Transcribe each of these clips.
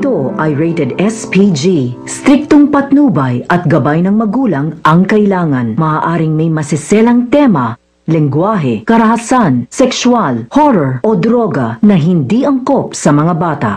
Ito ay rated SPG. Striktong patnubay at gabay ng magulang ang kailangan. Maaaring may masiselang tema, lengguwahe, karahasan, sexual, horror o droga na hindi angkop sa mga bata.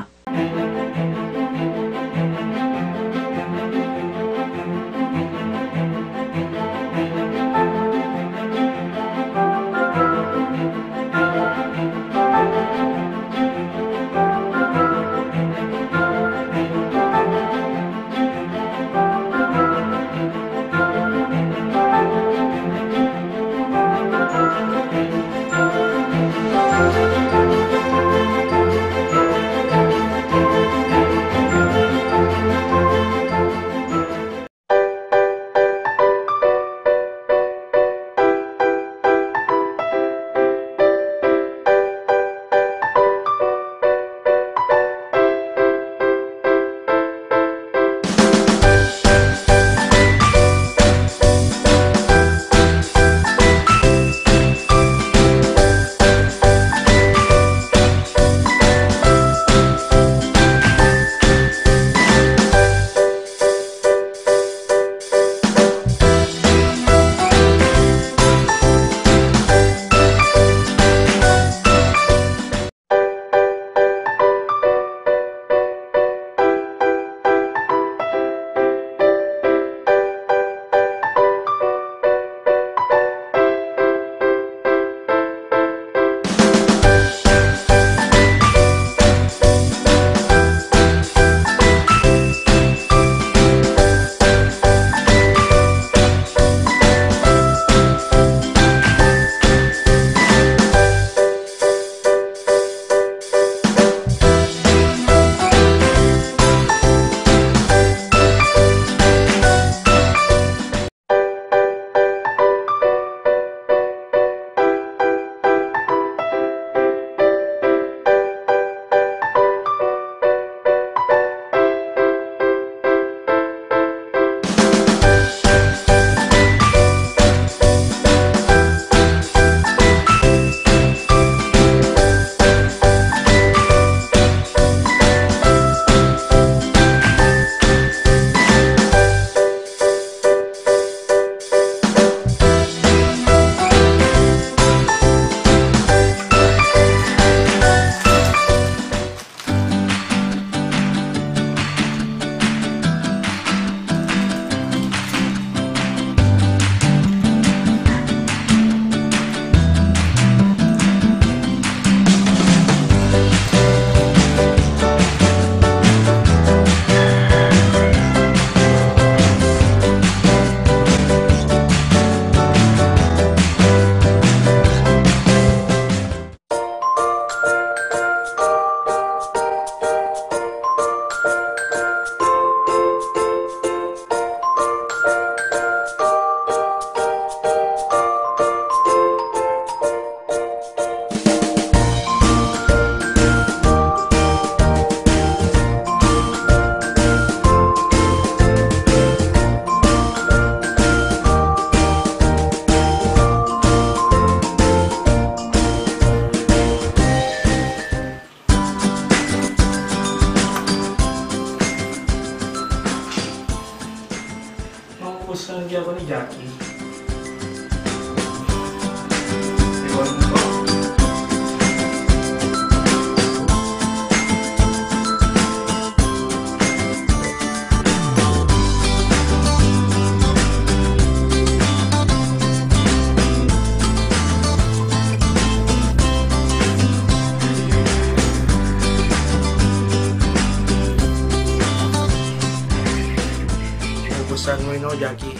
Tapos nalagyan ako ni Jackie. Ewan mo ba? Nagustuhan mo yun ako, Jackie.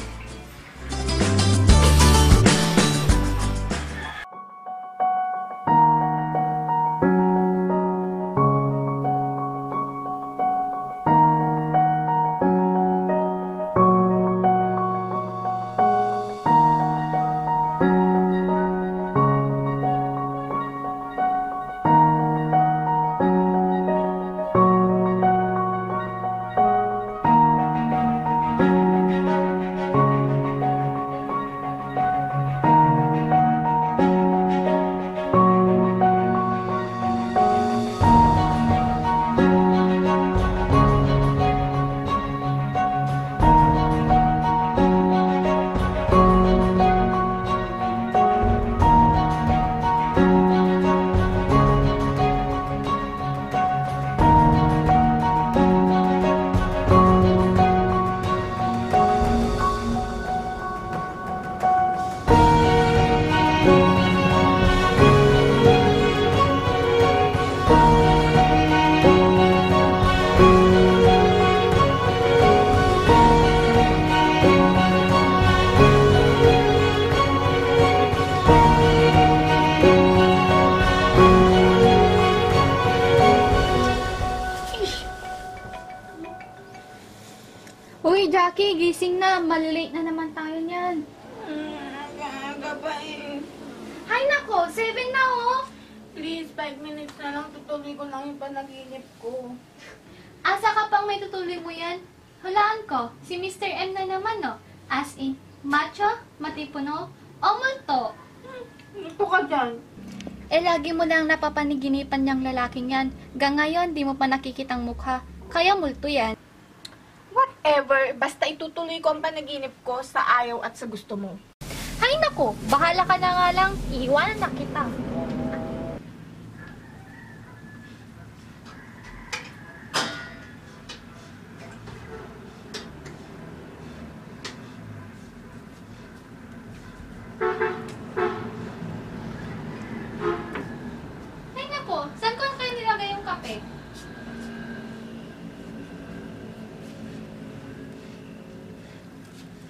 Jackie, gising na. Malilate na naman tayo niyan. Aga pa eh. Hay nako, 7 na oh. Please, 5 minutes na lang. Tutuloy ko lang yung panaginip ko. Asa ka pang may tutuloy mo yan? Hulaan ko, si Mr. M na naman no. As in, macho, matipuno, o multo. Luto ka dyan. Eh lagi mo lang napapaniginipan niyang lalaking yan. Ngayon, di mo pa nakikitang mukha. Kaya multo yan. Whatever. Basta itutuloy ko ang panaginip ko sa ayaw at sa gusto mo. Hay nako, bahala ka na nga lang. Iiwanan na kita. Hay nako, saan ko kayo nilagay yung kape?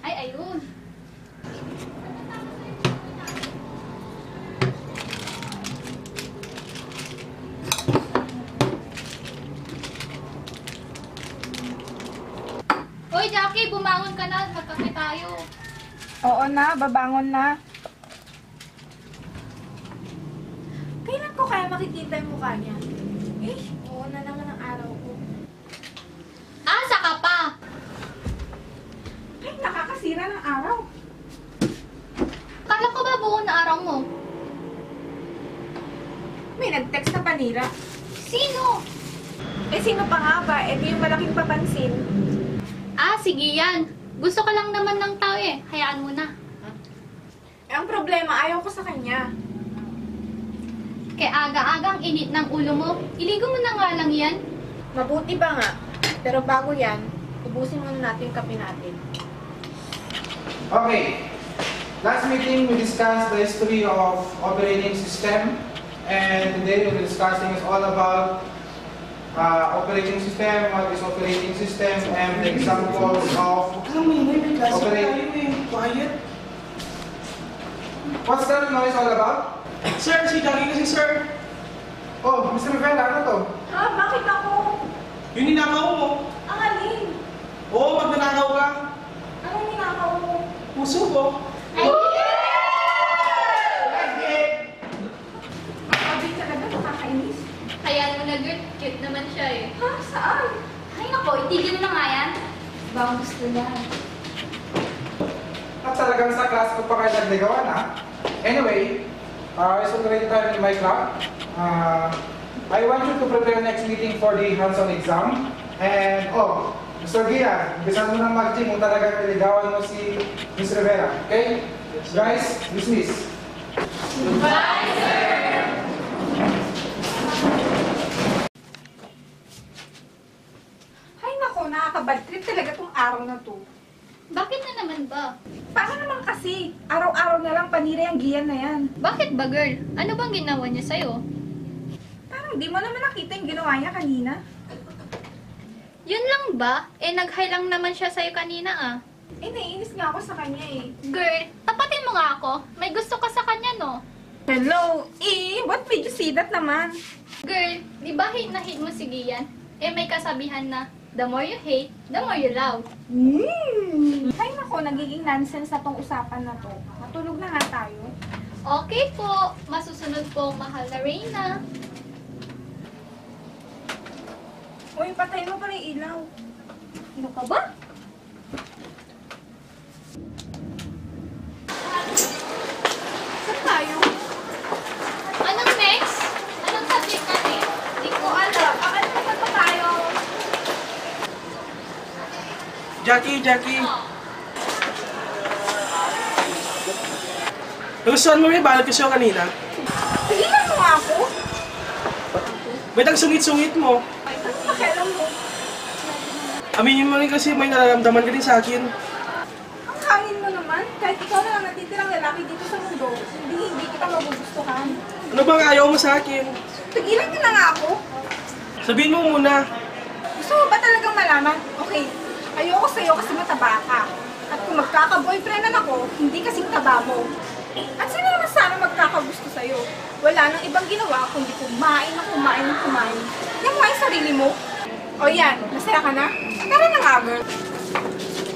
Ay, ayun. Hoy, Jackie, bumangon ka na. Magkape tayo. Oo na, babangon na. Kailan ko kaya makikita yung mukha niya? Eh, oo na naman ang araw ko. Asa ka pa? Ay, nakakasira ng araw. Kala ko ba buo na araw mo? May nag-text na panira. Sino? Eh, sino pa nga ba? Eh, di yung malaking papansin. Ah, sige yan. Gusto ka lang naman ng tao eh. Hayaan mo na. Eh, ang problema, ayaw ko sa kanya. Kaya aga-agang init ng ulo mo. Iligo mo na nga lang yan. Mabuti ba nga? Pero bago yan, ubusin muna natin yung kape natin. Okay. Last meeting we discussed the history of operating system, and today we'll be discussing is all about operating system, what is operating system, and the examples of operating. Quiet. What's that noise all about? Sir, si Jackie kasi sir. Oh, Mr. Rivera, ano to? Ah, bakit ako? Yung ninakaw mo. Ang alin? Oo, magnanakaw ka. Anong ninakaw mo? Puso ko. Ay, Makabi talaga, nakakainis. hayaan mo na girl. Cute naman siya eh. Ha? Saan? Ay nako, itigil mo na nga yan. Bang gusto niya. At talagang sa class ko pa kayo nagligawan, ha? Anyway, it's already time in my club. I want you to prepare next meeting for the hands-on exam. And, oh, Mr. Gia, umpisan mo nang mag-gym kung talagang niligawan mo si Ms. Rivera. Okay? Guys, dismiss. Ay nako, nakakabad trip talaga tong araw na to. Bakit na naman ba? Paano naman kasi? Araw-araw na lang panira yung giyan na yan. Bakit ba girl? Ano bang ginawa niya sa'yo? Parang di mo naman nakita yung ginawa niya kanina. Yun lang ba? Eh nag-hi lang naman siya sa'yo kanina ah. Eh, naiinis nga ako sa kanya eh. Girl, tapatin mo nga ako. May gusto ka sa kanya no? Hello? Eh, what made you say that naman? Girl, di ba hate na hate mo si Gian? Eh may kasabihan na, the more you hate, the more you love. Ay nako, nagiging nonsense na tong usapan na to. Matulog na nga tayo. Okay po, masusunod po mahal na Reyna. Uy, patayin mo pala yung ilaw. Ano ka ba? Saan tayo? Anong next? Anong subject natin? Hindi ko alam. Bakit naman pa tayo? Jackie. Oh. Nagustuhan mo yung balat ko sa'yo kanina? Tigilan mo nga ako. Ba't ang sungit-sungit mo? Ay, ano pakialam mo? Aminin mo rin kasi may nararamdaman ka din sa akin. Ang hangin mo naman. Kahit ikaw na lang natitirang lalaki dito sa mundo, hindi kita magugustuhan. Ano bang ayaw mo sa akin? Tigilan mo na nga ako. Sabihin mo muna. Gusto mo ba talagang malaman? Okay, ayoko sa'yo kasi mataba ka. At kung magkaka-boyfriendan ako, hindi kasing taba mo. At sino naman sana magkakagusto sa'yo? Wala nang ibang ginawa kundi kumain ng kumain ng kumain. Yan nga yung sarili mo. O yan, masaya ka na? Tara na nga, girl.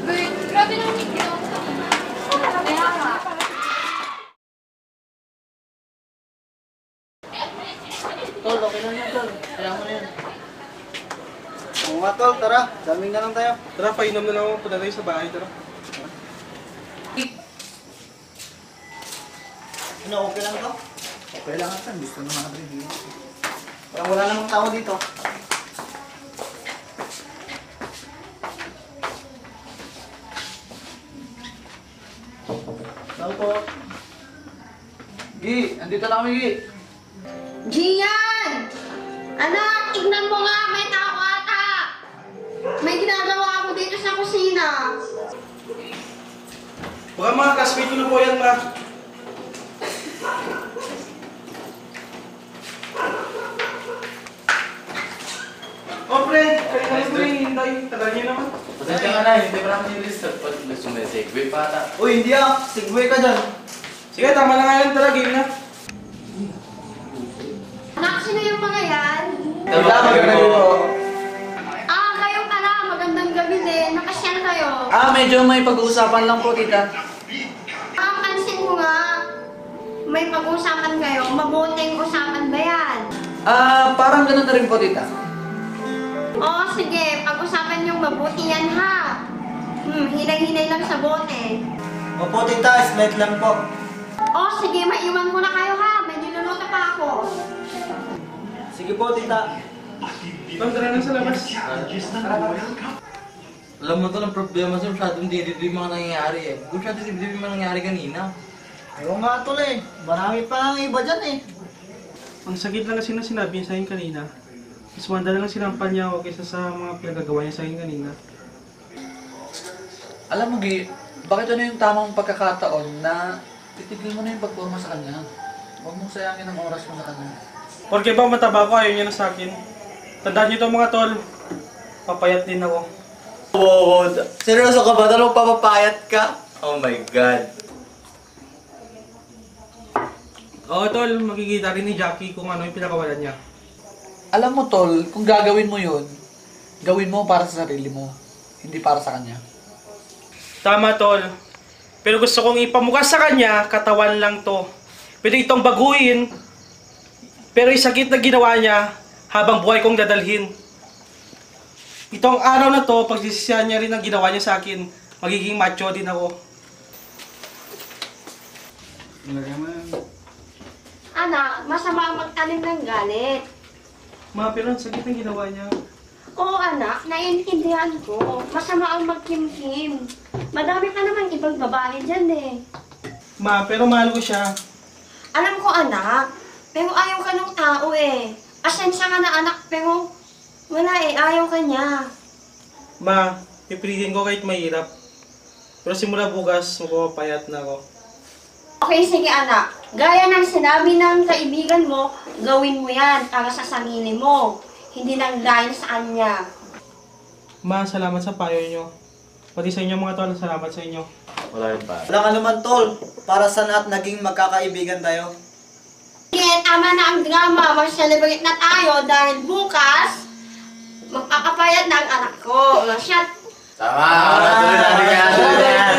Bert, grabe naman yung ginawa mo kanina. Kaya nga. Tol, okay lang yan, tol. Kaya mo na yan. Oo nga, tol. Tara, daming na lang tayo. Tara, painom na lang ako. Punta tayo sa bahay, tara. Ano, okay lang to? Okay lang ata. Gusto naman natin dito. Parang wala namang tao dito. Tao po. Gi, andito na kami, Gi. Gian! Anak, tignan mo nga, may tao ata! May ginagawa ako dito sa kusina. Baka mga classmate nyo na po yan, ma. Oh, pre, kanina na po yung hintay. Tagal niyo naman. Pasensya ka na, hindi pa namin yung list. Pag sumisegue pa ata. Uy, hindi ah. Segway ka dyan. Sige, tama na nga yan. Tara, game na. Anak, sino yung mga yan? Kayo pala. Magandang gabi din. Nakasyal kayo. Medyo may pag-uusapan lang po, tita. Pansin ko nga, may pag-uusapan kayo. Mabuting usapan ba yan? Parang ganun na rin po, tita. Oo, sige. Pag-usapan yung mabuti yan, ha? Hinay-hinay lang sa bote. Opo, tita. Slight lang po. Oo, sige. Maiwan ko na kayo, ha? May niluluto pa ako. Sige po, tita. Ma'am, tara na sa labas. Alam mo to, ang problema sa masyadong dito yung mga nangyayari eh. Kung masyadong dito yung mga nangyayari kanina. Ayaw nga tol eh. Marami pa ang iba dyan eh. Ang sakit lang kasi na sinabi niya sa akin kanina. Mas manda na lang sinampal niya ako kaysa sa mga pinagagawa niya sa akin kanina. Alam mo, Gi, bakit ano yung tamang pagkakataon na titigil mo na yung pagporma sa kanya? Huwag mong sayangin ang oras mo sa kanya. Porque ba mataba ko, ayaw niya na sa akin. Tandaan niyo to mga tol. Papayat din ako. Oo, seryoso ka ba? Dalawang papapayat ka? Oh my God. Oo tol, makikita rin ni Jackie kung ano yung pinakawalan niya. Alam mo, Tol, kung gagawin mo yun, gawin mo para sa sarili mo, hindi para sa kanya. Tama tol. Pero gusto kong ipamukha sa kanya, katawan lang to. Pwede itong baguhin, pero yung sakit na ginawa niya, habang buhay kong dadalhin. Itong araw na to, pagsisisihan niya rin ang ginawa niya sa akin, magiging macho din ako. Anak, masama ang magtanim ng galit. Ma, pero ang sakit ang ginawa niya. Oo anak, naiintindihan ko. Masama ang magkimkim. Madami ka naman ibang babae dyan eh. Ma, pero mahal ko siya. Alam ko anak, pero ayaw ka ng tao eh. Asensya ka na anak, pero wala eh, ayaw ka niya. Ma, pipilitin ko kahit mahirap. Pero simula bukas, magpapayat na ako. Okay, sige anak. Gaya ng sinabi ng kaibigan mo, gawin mo yan para sa sarili mo. Hindi lang dahil sa kanya. Ma, salamat sa payo niyo. Pati sa inyo mga tol, salamat sa inyo. Wala rin pa. Wala ka naman tol. Para saan at naging magkakaibigan tayo? Sige, tama na ang drama. Mag-celebrate na tayo dahil bukas, magpapapayat na ang anak ko. Shot! Tama! Tuloy natin yan! Tuloy yan!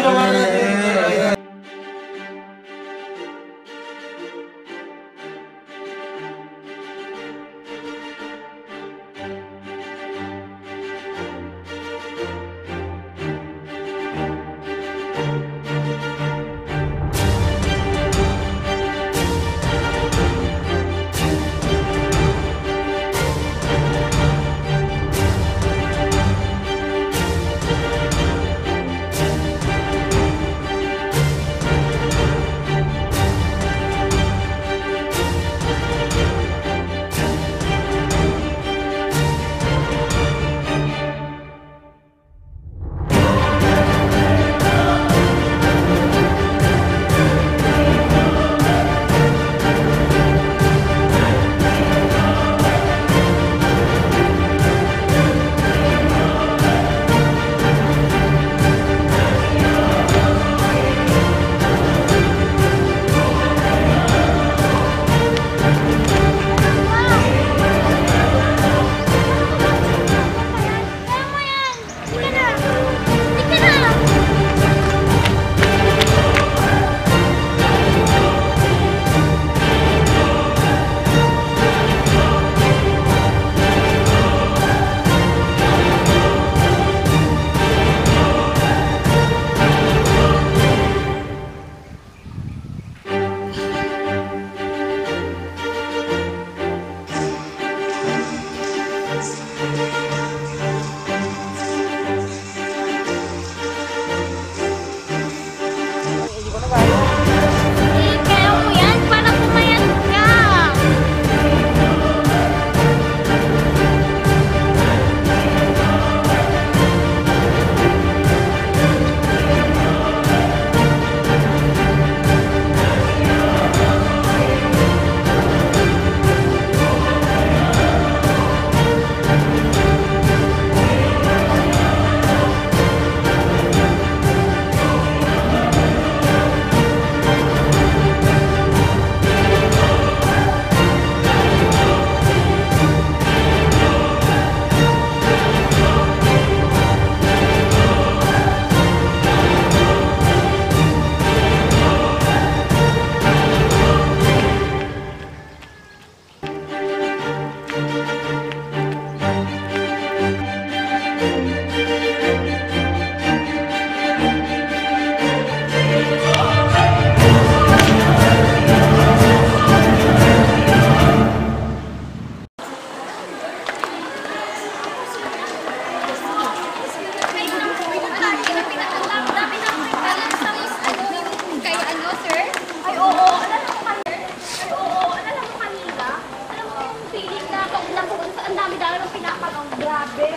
pinapagang grabe.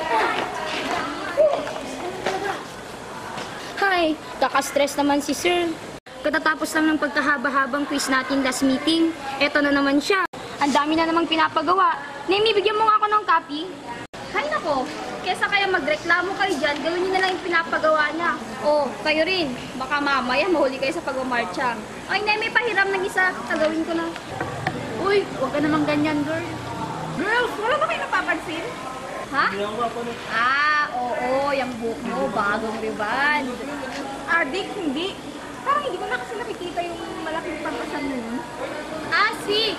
Hi, kaka-stress naman si Sir. Katatapos lang ng pagkahaba-habang quiz natin last meeting. Eto na naman siya. Ang dami na namang pinapagawa. Nemi, bigyan mo nga ako ng copy. Hay nako, kesa kaya magreklamo kayo dyan, gawin niyo na lang yung pinapagawa niya. Oh, kayo rin. Baka mamaya mahuli kayo sa pagmamarcha. Ay, Nemi, pahiram ng isa. Tagawin ko na. Uy, huwag ka namang ganyan, girl. Girls, wala ba kayo napapansin? Ha? Ah, oo, yung buhok mo, bagong ribbon. Adik, hindi. Parang hindi ko na kasi nakikita yung malaking pampasan mo yun. Ah, si!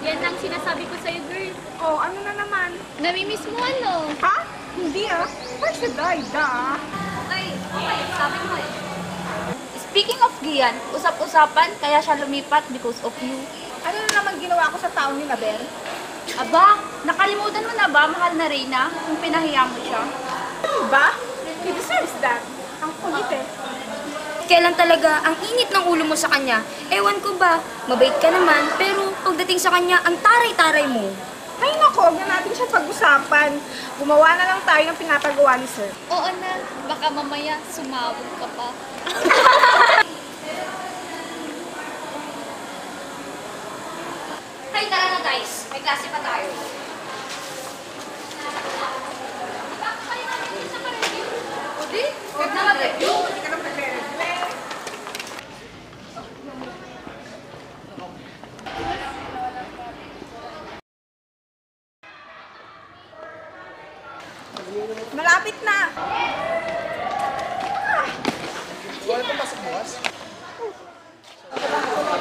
Yan ang sinasabi ko sa'yo, girl. Oh, ano na naman? Namimiss mo ano? Ha? Hindi ah. Why should I, da? Ay, okay, sabi mo eh. Speaking of Gian, usap-usapan, kaya siya lumipat because of you. Ano na naman ginawa ko sa taon ni Nabel? Aba, nakalimutan mo na ba, mahal na Reyna, kung pinahiya mo siya? Ano ba? He deserves that. Ang kulit eh. Kailan talaga ang init ng ulo mo sa kanya? Ewan ko ba, mabait ka naman, pero pagdating sa kanya, ang taray-taray mo. Ay nako, huwag na natin siya pag-usapan. Gumawa na lang tayo ng pinapagawa ni Sir. Oo na, baka mamaya sumabog ka pa. Hay, tara na guys, may klase pa tayo. Udi, huwag na mag-review. Hindi ka na magre-review. Malapit na.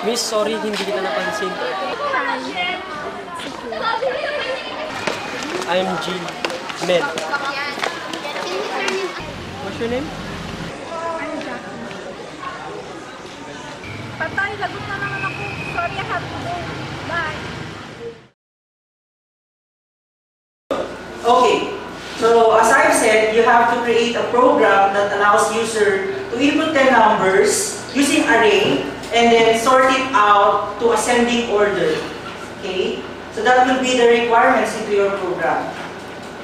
Miss, sorry, hindi kita napansin. I'm Jill. Mel. What's your name? Patay, lagot na naman ako. Sorry, I have to go. Bye. Okay, so as I've said, you have to create a program that allows user to input their numbers using array and then sort it out to ascending order. Okay, so that will be the requirements into your program.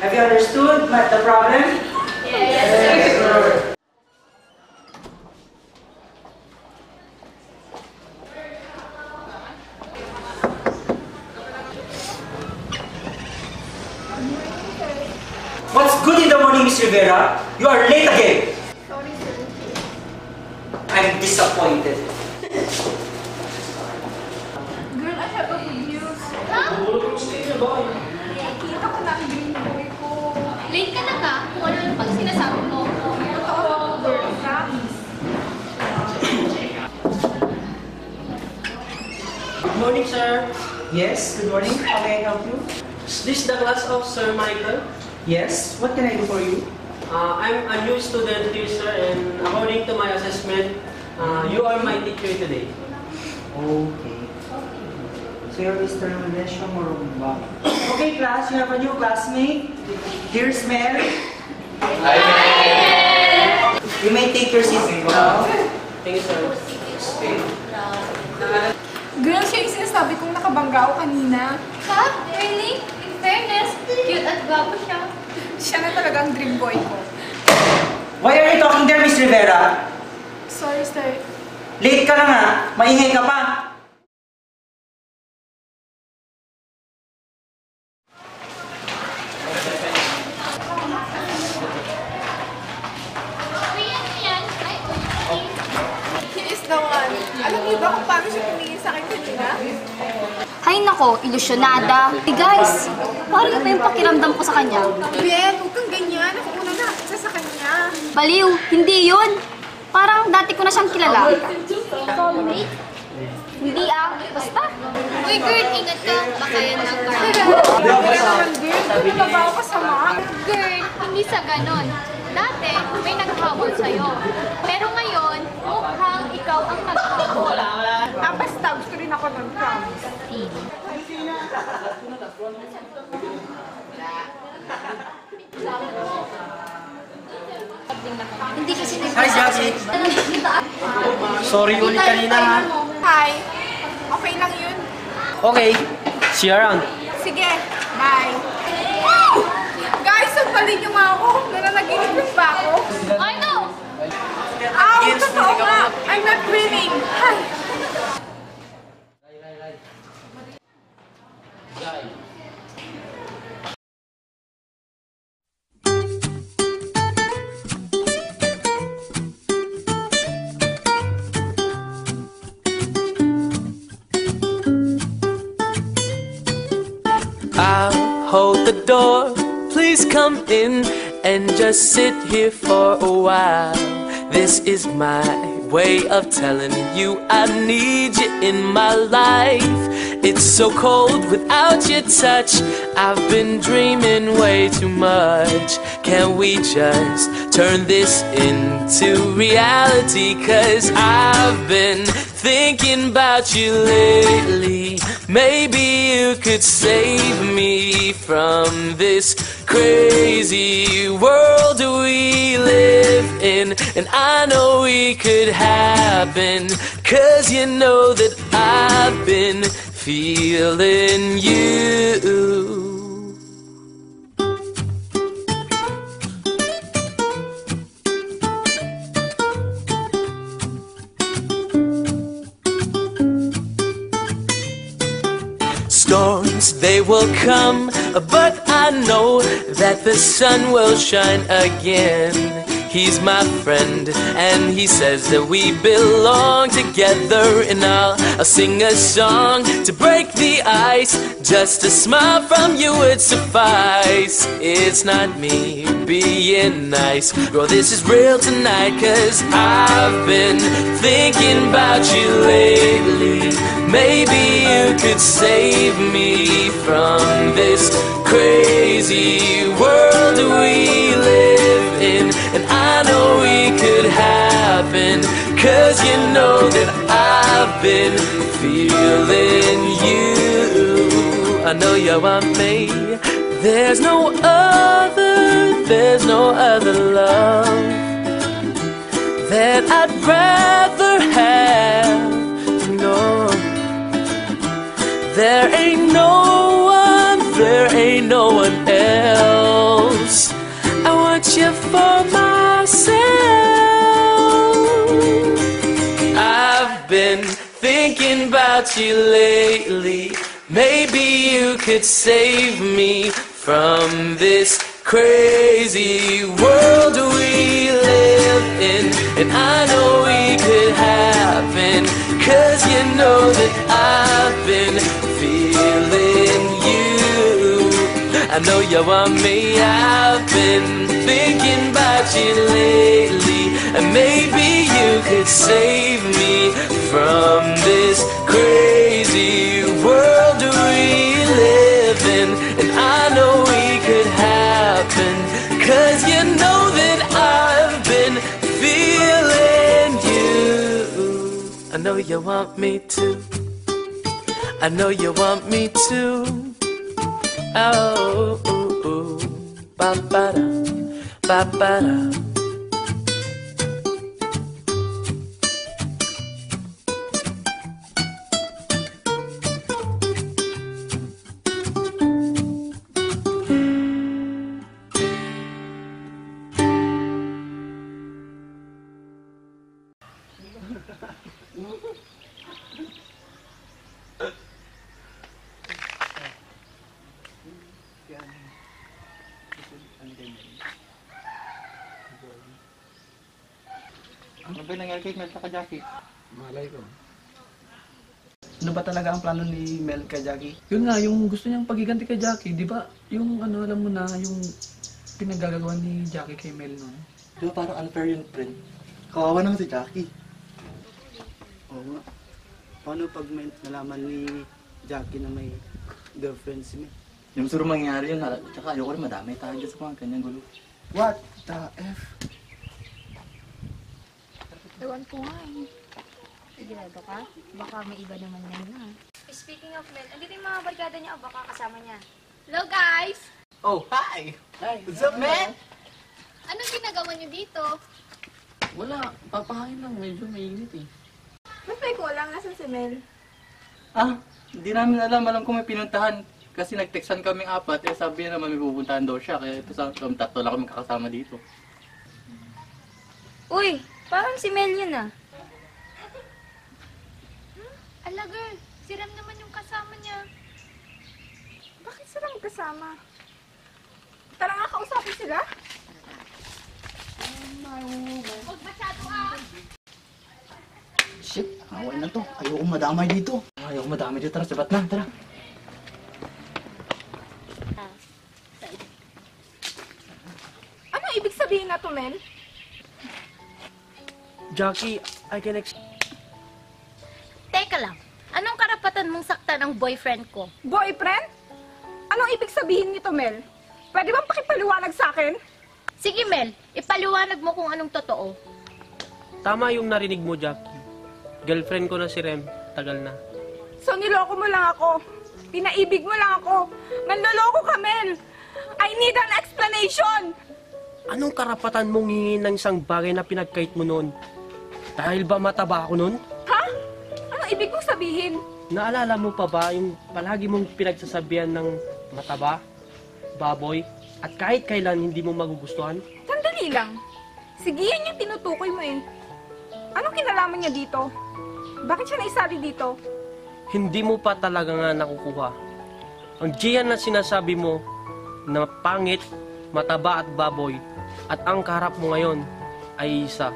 Have you understood the problem? Yes, sir. What's good in the morning, Miss Rivera? You are late again. Sorry, sir. I'm disappointed. Girl, I have a good news. Kita ko na ang green boy ko. Late ka na ka? Kung ano yung pag sinasabi mo. Totoo, girl. Promise. Good morning, sir. Yes, good morning. How may I help you? Is this the class of Sir Michael? Yes, what can I do for you? I'm a new student here, sir, and according to my assessment, you are my teacher today. Okay. So you're Mr. Melesio Morumba. Okay, class, you have a new classmate. Here's Mel. Hi, Mel. You may take your seats now. Thank you, sir. Girl, siya yung sinasabi kong nakabangga ako kanina. Ha? Really? In fairness, cute at gwapo siya. Siya na talaga ang dream boy ko. Why are you talking there, Miss Rivera? Sorry, sir. Late ka na nga. Maingay ka pa. Yan. Ay, He is the one. Alam niyo ba kung paano siya tumingin sa akin kanina? Hay nako, ilusyonada. Hey guys, parang iba yung pakiramdam ko sa kanya. Ben, huwag kang ganyan. Ako una na isa sa kanya. Baliw, hindi yun. Parang dati ko na siyang kilala. soulmate? Hindi ah, basta. Uy, girl, ingat ka. Baka yan ang karma. Grabe naman, girl. Hindi na ba ako kasama? Girl, hindi sa ganon. Dati, may naghabol sa'yo. Pero ngayon, mukhang ikaw ang naghabol. Ah, basta. Gusto rin ako ng promise. Hindi kasi Hi, Jackie. Sorry ulit kanina, ha? Hi. Okay lang yun. Okay. See you around. Sige. Bye. Guys, sagpalin niyo nga ako. Nananaginip lang ba ako? Ay, no! Totoo nga. I'm not dreaming. Ay. I'll hold the door, please come in and just sit here for a while. This is my way of telling you I need you in my life. It's so cold without your touch, I've been dreaming way too much. Can we just turn this into reality? 'Cause I've been thinking about you lately. Maybe you could save me from this crazy world we live in. And I know we could happen, 'cause you know that I've been feeling you. Storms, they will come, but I know that the sun will shine again. He's my friend, and he says that we belong together. And I'll sing a song to break the ice. Just a smile from you would suffice. It's not me being nice, girl, this is real tonight. 'Cause I've been thinking about you lately. Maybe you could save me from this crazy world we live in. And I know we could happen, 'cause you know that I've been feeling you. I know you want me. There's no other love that I'd rather have. No, there ain't no one else. I want you for myself. I've been thinking about you lately. Maybe you could save me from this crazy world we live in. And I know we could happen, 'cause you know that I've been feeling you. I know you want me. I've been thinking about you lately. And maybe you could save me from this crazy world we live in. And I know we could happen, 'cause you know that I've been feeling you. I know you want me to. I know you want me to. Oh, ooh, ooh, ba ba da, ba ba da. Ano ba nangyari kay Mel ka Jackie? Malay ko. Ano ba talaga ang plano ni Mel kay Jackie? Yun nga, yung gusto niyang pagiganti kay Jackie, di ba? Yung ano, alam mo na, yung pinagagagawa ni Jackie kay Mel noon. Di ba parang unfair yun, friend? Kawawa naman si Jackie. Oo nga. Paano pag may nalaman ni Jackie na may girlfriend si Mel? Yung suro mangyari yun, tsaka ayoko rin madami tayo dyan sa mga kanyang gulo. What the F? Ewan ko nga eh. Sigurado ka? Baka may iba naman yan na. Speaking of Mel, andito yung mga barkada niya o baka kasama niya? Hello, guys! Oh, hi! Hi! What's up, man? Anong ginagawa niyo dito? Wala, papahain lang, medyo mainit eh. Ba't may kulang? Nasaan si Mel? Ah, hindi namin alam ko may pinuntahan. Kasi nag-textan kaming apat, eh sabi niya naman may pupuntahan daw siya. Kaya ito kami tatlo lang kami kakasama dito. Uy, parang si Mel yun ah. Ala girl, si Ram naman yung kasama niya. Bakit sila magkasama? Tara nga, kausapin sila. Huwag masyado ah. Shit, away na to. Ayoko madamay dito. Ayoko madamay dito. Tara, sabat na. Tara. Ano ibig sabihin na to, Mel? Jackie, I can Teka lang, anong karapatan mong saktan ang boyfriend ko? Boyfriend? Anong ibig sabihin nito, Mel? Pwede bang pakipaliwanag sa akin? Sige Mel, ipaliwanag mo kung anong totoo. Tama yung narinig mo, Jackie. Girlfriend ko na si Rem. Tagal na. So niloko mo lang ako. Pinaibig mo lang ako. Manloloko ka, Mel. I need an explanation. Anong karapatan mong hingin ng isang bagay na pinagkait mo noon? Dahil ba mataba ako noon? Ha? Anong ibig mong sabihin? Naalala mo pa ba yung palagi mong pinagsasabihan ng mataba, baboy, at kahit kailan hindi mo magugustuhan? Sandali lang. Sige, yan yung tinutukoy mo eh. Anong kinalaman niya dito? Bakit siya naisali dito? Hindi mo pa talaga nga nakukuha. Ang Gian na sinasabi mo na pangit, mataba at baboy, at ang kaharap mo ngayon ay isa.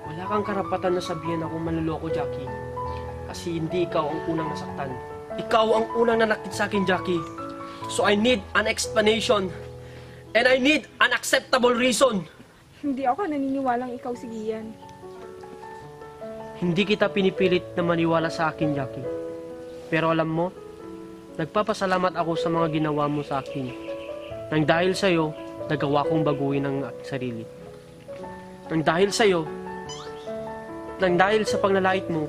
Wala kang karapatan na sabihin ako manloloko, Jackie. Kasi hindi ikaw ang unang nasaktan. Ikaw ang unang nanakit sa akin, Jackie. So I need an explanation. And I need an acceptable reason. Hindi ako naniniwalang ikaw si Gian. Hindi kita pinipilit na maniwala sa akin, Jackie. Pero alam mo, nagpapasalamat ako sa mga ginawa mo sa akin. Nang dahil sa'yo, nagawa kong baguhin ang aking sarili. Nang dahil sa'yo, nang dahil sa paglalait mo,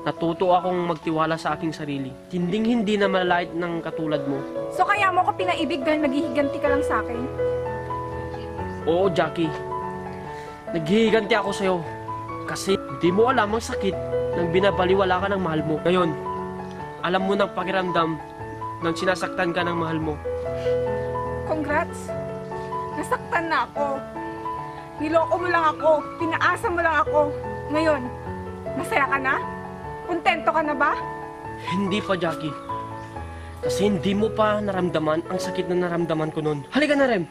natuto akong magtiwala sa aking sarili. Hinding-hindi na malalait ng katulad mo. So kaya mo ko pinaibig dahil naghihiganti ka lang sa akin? Oo, Jackie. Naghihiganti ako sa'yo. Kasi di mo alam ang sakit nang binabaliwala ka ng mahal mo. Ngayon, alam mo ng pakiramdam nang sinasaktan ka ng mahal mo. Congrats! Nasaktan na ako. Niloko mo lang ako. Pinaasa mo lang ako. Ngayon, masaya ka na? Kontento ka na ba? Hindi pa, Jackie. Kasi hindi mo pa naramdaman ang sakit na naramdaman ko noon. Halika na, Rem.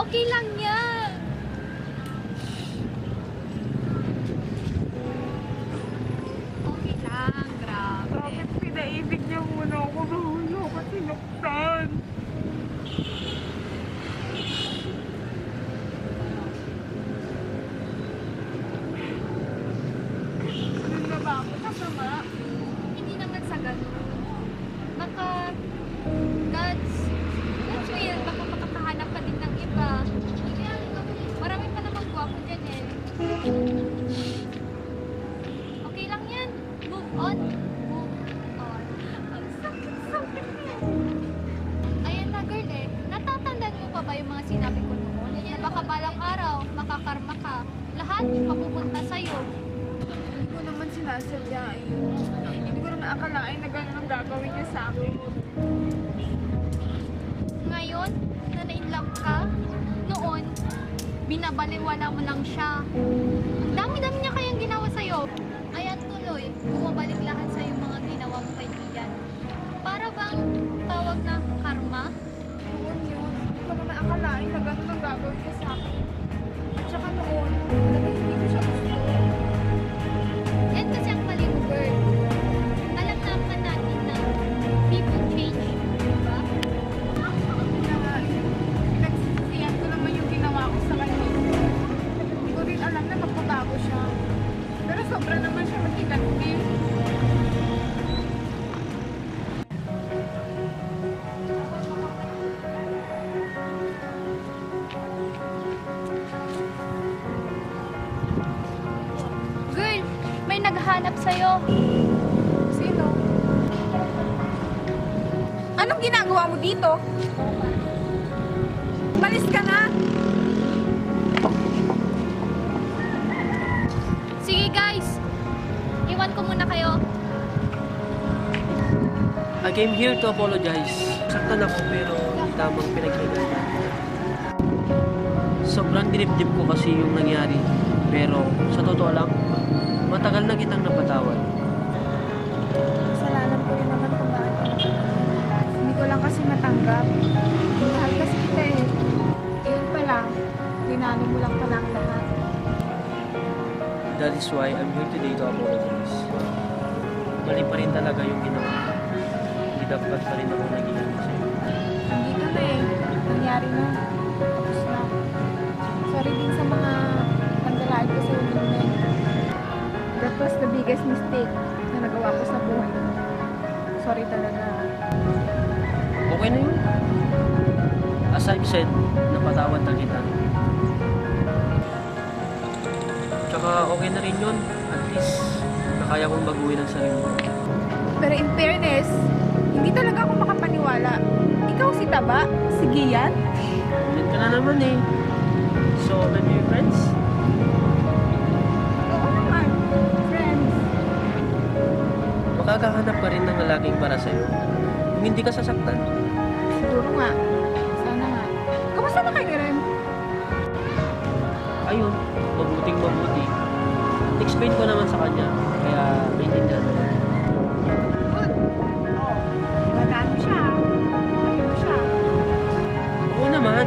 Okay lang yan. Okay lang, grabe. Bakit pinaibig niya muna ako? Nahulo ko sinuktan. Ano na ba ako? Kasama? Hindi naman sa ganun. Baka, God's will, baka makakahanap ka din ng iba. Marami pa namang gwapo dyan eh. Okay lang yan. Move on. Move on. Ang sakit-sakit niya. Ayan na girl eh. Natatandaan mo pa ba yung mga sinabi ko noon? Na baka balang araw, makakarma ka. Lahat mapupunta sa'yo. Hindi ko naman sinasadya yun. Hindi ko naman akalain na gano'n ang gagawin niya sa akin. Ngayon, na na-inlove ka, noon, binabaliwala mo lang siya. Ang dami-dami niya kayang ginawa sa'yo. Ayan tuloy, bumabalik lahat sa'yo mga ginawa mo kaibigan. Para bang tawag na karma? Noon yun. Hindi ko naman akalain na gano'n ang gagawin niya sa akin. At saka noon, talagang hindi ko siya gusto. Yan kasi ang mali mo, girl. Alam naman natin na people change, diba? Pinagsisisihan ko naman yung ginawa ko sa kanya. Hindi ko rin alam na magbabago siya. Pero sobra naman siya makiganti. Girl, may naghahanap sa'yo. Sino? Anong ginagawa mo dito? Umalis ka na! Sige guys, iwan ko muna kayo. I came here to apologize. Saktan ako pero tamang pinagkailangan. Sobrang dinibdib ko kasi yung nangyari. Pero sa totoo lang, matagal na kitang napatawad. Kasalanan ko rin naman kung bakit. Hindi ko lang kasi matanggap. Mahal kasi kita eh. Yun pala, linalo mo lang pala ang lahat. That is why I'm here today to apologize. Mali pa rin talaga yung ginawa ko. Hindi dapat pa rin ako naging sa'yo. Nandito na eh. Nangyari na. Tapos na. Sorry din sa mga pagdalain ko sa ulit. That was the biggest mistake na nagawa ko sa buhay ko. Sorry talaga. Okay na yun. As I've said, napatawad na kita. Tsaka okay na rin yun. At least, nakaya kong baguhin ang sarili ko. Pero in fairness, hindi talaga ako makapaniwala. Ikaw si Taba? Si Gian? Yan ka na naman eh. So, maybe you're friends? Oo naman. Friends. Makakahanap ka rin ng lalaking para sa'yo. Kung hindi ka sasaktan. Siguro nga. Sana nga. Kamusta na kayo rin? Ayun, mabuting mabuti. Explain ko naman sa kanya. Kaya, maintindihan mo. Good. Oh, magandaan mo siya. Ayaw mo siya. Oo naman.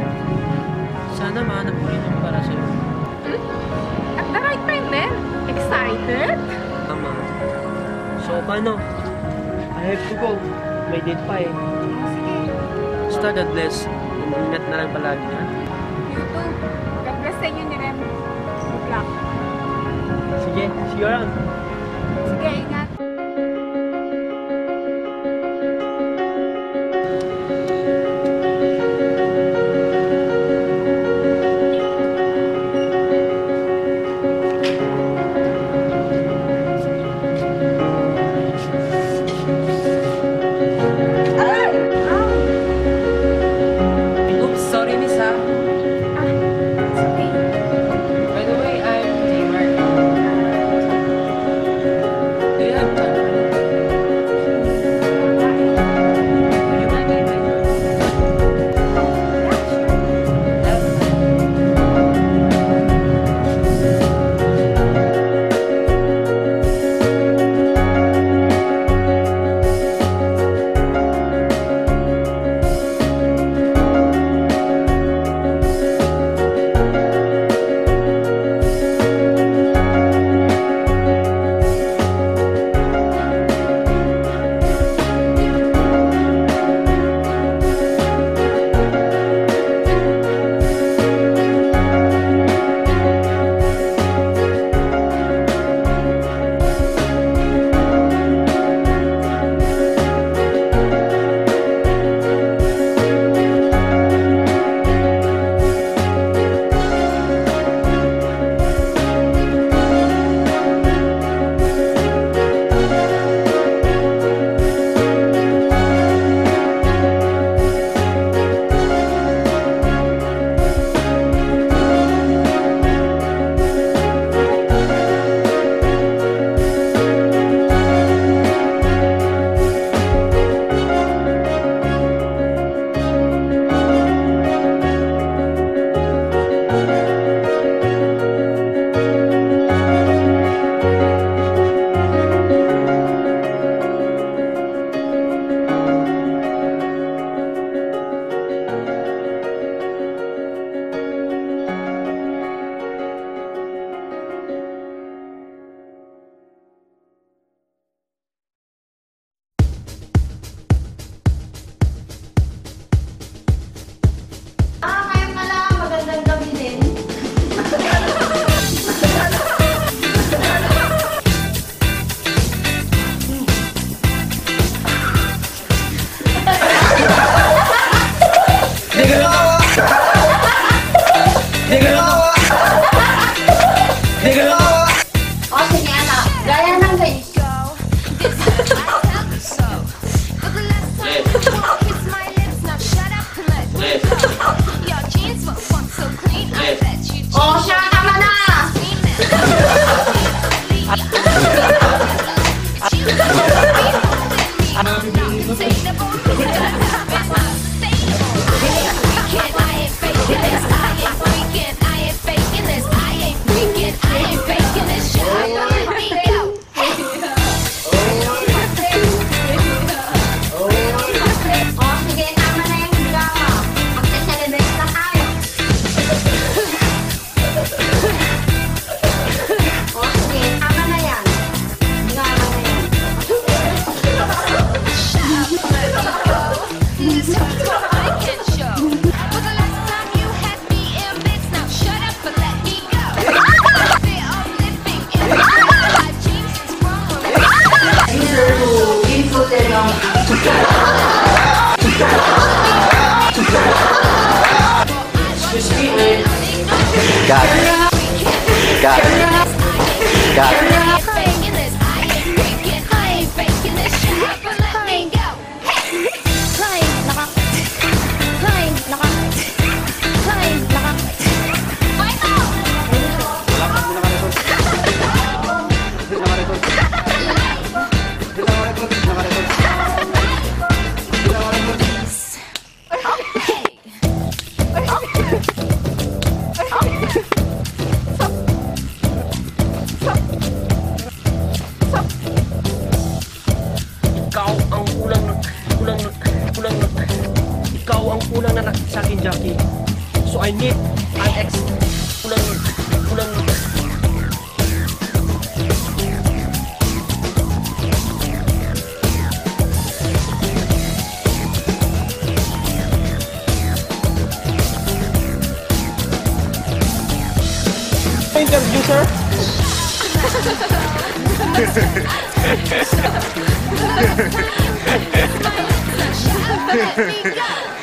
Sana mahanap ko rin yung para sa'yo. At the right time din. Excited? Tama. So, paano? I have to go. May date pa eh. Sige. Basta God bless. Ingat na lang palagi, ha? You too. God bless sa inyo ni Rem. Good luck. Sige, see you around. Sige, ingat. Oops, sorry miss ha. It's okay. By the way, I'm Tamer. Do you have Oh, siya, tama na! Oh, sige, tama na yung drama. Magse-celebrate na tayo. Oh, sige, tama na yan. Drama na yan. User who inputted ng excuse me, wait. Got it. Got it. Got it. Ikaw ang kulang na nakita sa akin, Jackie. So I need an ex... Kulang... Interview, sir? Let me go.